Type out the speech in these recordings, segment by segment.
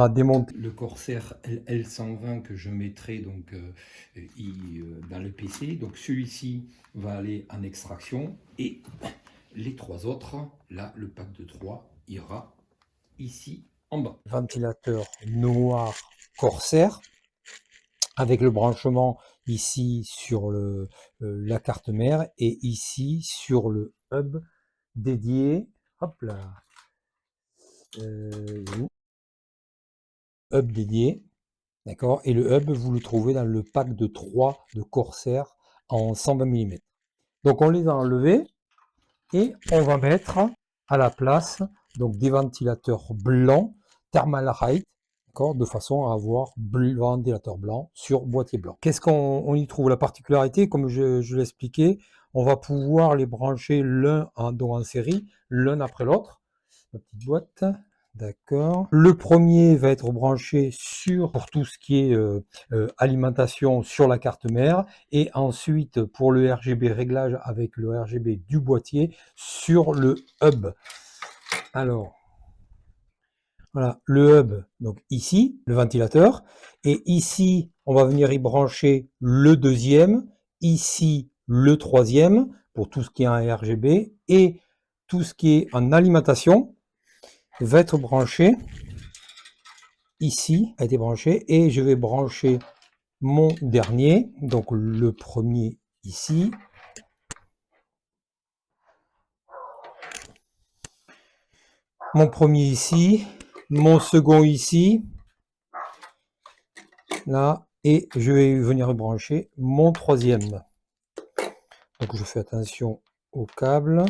a démonté le Corsair LL120 que je mettrai donc dans le PC. Donc celui-ci va aller en extraction et les trois autres, là le pack de 3 ira ici en bas. Ventilateur noir Corsair avec le branchement ici sur la carte mère et ici sur le hub dédié. Hop là. Hub dédié. D'accord. Et le hub, vous le trouvez dans le pack de 3 de Corsair en 120 mm. Donc on les a enlevés et on va mettre à la place donc des ventilateurs blancs Thermalright, d'accord, de façon à avoir ventilateur blanc sur boîtier blanc. Qu'est-ce qu'on y trouve? La particularité, comme je l'expliquais, on va pouvoir les brancher l'un en série, l'un après l'autre. La petite boîte. D'accord. Le premier va être branché pour tout ce qui est alimentation sur la carte mère et ensuite pour le RGB réglage avec le RGB du boîtier sur le hub. Alors, voilà, le hub, donc ici, le ventilateur, et ici, on va venir y brancher le deuxième, ici, le troisième, pour tout ce qui est en RGB, et tout ce qui est en alimentation va être branché ici, a été branché, et je vais brancher mon dernier, donc le premier ici, mon premier ici, mon second ici, là, et je vais venir brancher mon troisième. Donc je fais attention au câble.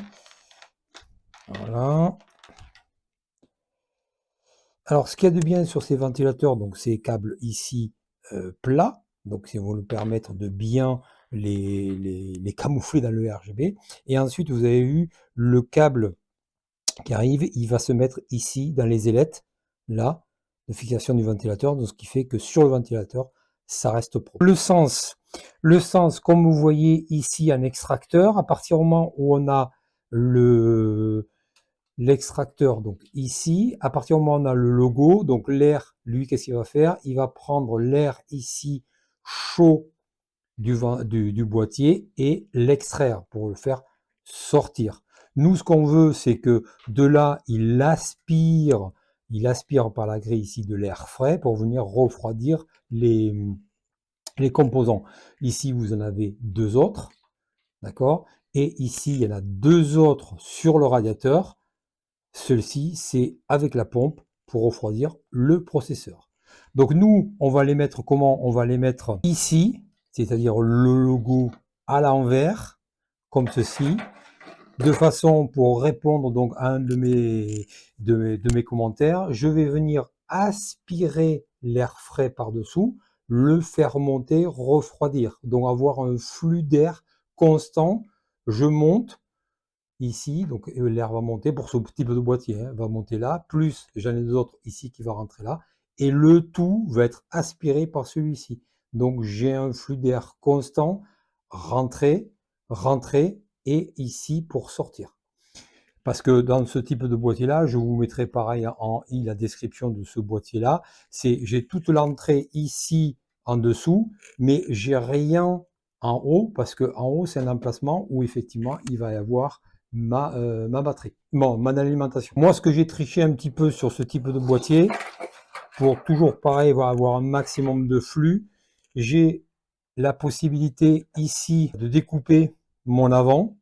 Voilà. Alors ce qu'il y a de bien sur ces ventilateurs, donc ces câbles ici plats, donc ça vont nous permettre de bien les camoufler dans le RGB. Et ensuite vous avez vu le câble qui arrive, il va se mettre ici dans les ailettes, là, de fixation du ventilateur, donc ce qui fait que sur le ventilateur, ça reste propre. Le sens, comme vous voyez ici en extracteur, à partir du moment où on a l'extracteur, donc ici, à partir du moment où on a le logo, donc l'air, lui, qu'est-ce qu'il va faire? Il va prendre l'air ici chaud du boîtier et l'extraire pour le faire sortir. Nous, ce qu'on veut, c'est que de là, il aspire par la grille ici de l'air frais pour venir refroidir les composants. Ici, vous en avez deux autres, d'accord? Et ici, il y en a deux autres sur le radiateur. Celle-ci, c'est avec la pompe pour refroidir le processeur. Donc nous, on va les mettre comment? On va les mettre ici, c'est-à-dire le logo à l'envers, comme ceci, de façon pour répondre donc à un de mes commentaires. Je vais venir aspirer l'air frais par-dessous, le faire monter, refroidir. Donc avoir un flux d'air constant. Je monte ici, donc l'air va monter pour ce type de boîtier, hein, va monter là, plus j'en ai deux autres ici qui va rentrer là, et le tout va être aspiré par celui-ci. Donc j'ai un flux d'air constant, rentrer, rentrer, et ici pour sortir. Parce que dans ce type de boîtier-là, je vous mettrai pareil en i la description de ce boîtier-là, c'est j'ai toute l'entrée ici en dessous, mais j'ai rien en haut, parce que en haut, c'est un emplacement où effectivement, il va y avoir ma batterie, bon, mon alimentation. Moi, ce que j'ai triché un petit peu sur ce type de boîtier, pour toujours pareil, avoir un maximum de flux, j'ai la possibilité ici de découper mon avant,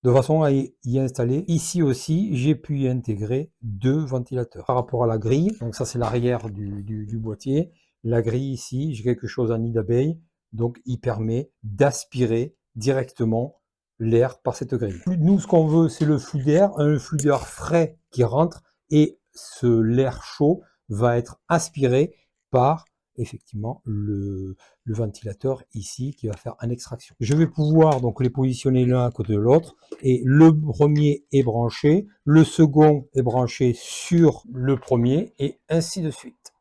de façon à y installer. Ici aussi, j'ai pu y intégrer deux ventilateurs. Par rapport à la grille, donc ça c'est l'arrière du boîtier, la grille ici, j'ai quelque chose en nid d'abeille, donc il permet d'aspirer directement l'air par cette grille. Nous, ce qu'on veut, c'est le flux d'air, un flux d'air frais qui rentre, et l'air chaud va être aspiré par effectivement le ventilateur ici qui va faire une extraction. Je vais pouvoir donc les positionner l'un à côté de l'autre, et le premier est branché, le second est branché sur le premier, et ainsi de suite.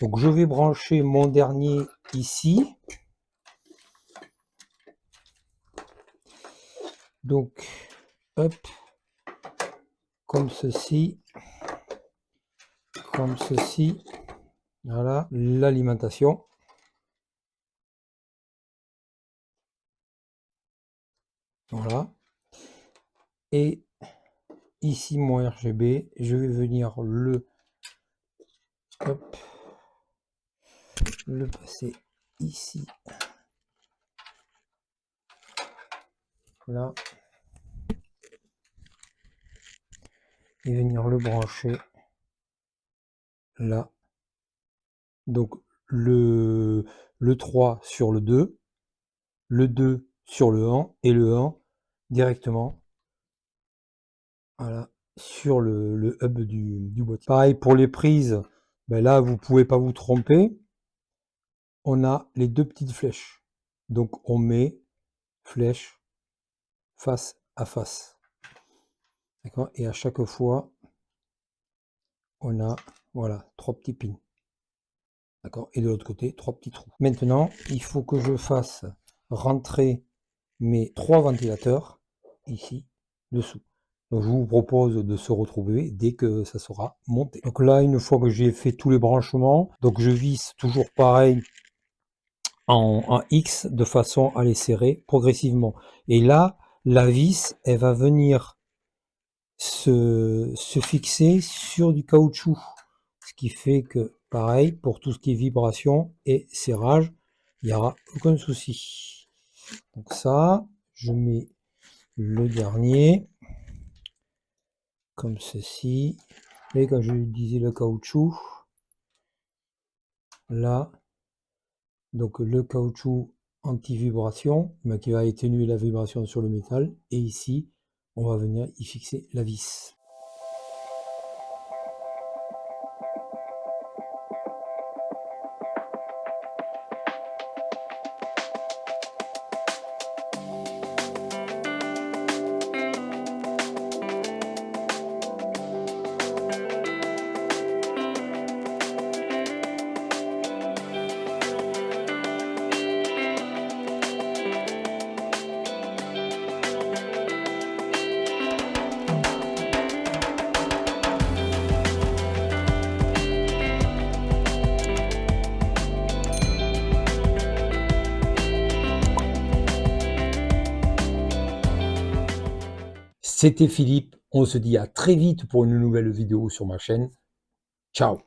Donc je vais brancher mon dernier ici. Donc hop, comme ceci. comme ceci. Voilà, l'alimentation. Voilà. Et ici, mon RGB, je vais venir hop, le passer ici. Là. Et venir le brancher là. Donc le 3 sur le 2 sur le 1 et le 1 directement, voilà, sur le hub du boîtier. Pareil pour les prises, ben là vous pouvez pas vous tromper, on a les deux petites flèches, donc on met flèche face à face, d'accord, et à chaque fois on a, voilà, 3 petits pins, d'accord, et de l'autre côté 3 petits trous. Maintenant il faut que je fasse rentrer mes 3 ventilateurs ici dessous. Donc je vous propose de se retrouver dès que ça sera monté. Donc là, une fois que j'ai fait tous les branchements, donc je visse toujours pareil en X de façon à les serrer progressivement. Et là, la vis, elle va venir se fixer sur du caoutchouc. Ce qui fait que, pareil, pour tout ce qui est vibration et serrage, il n'y aura aucun souci. Donc ça, je mets le dernier comme ceci. Et quand je disais le caoutchouc, là, donc le caoutchouc anti-vibration, mais qui va atténuer la vibration sur le métal. Et ici, on va venir y fixer la vis. C'était Philippe, on se dit à très vite pour une nouvelle vidéo sur ma chaîne. Ciao!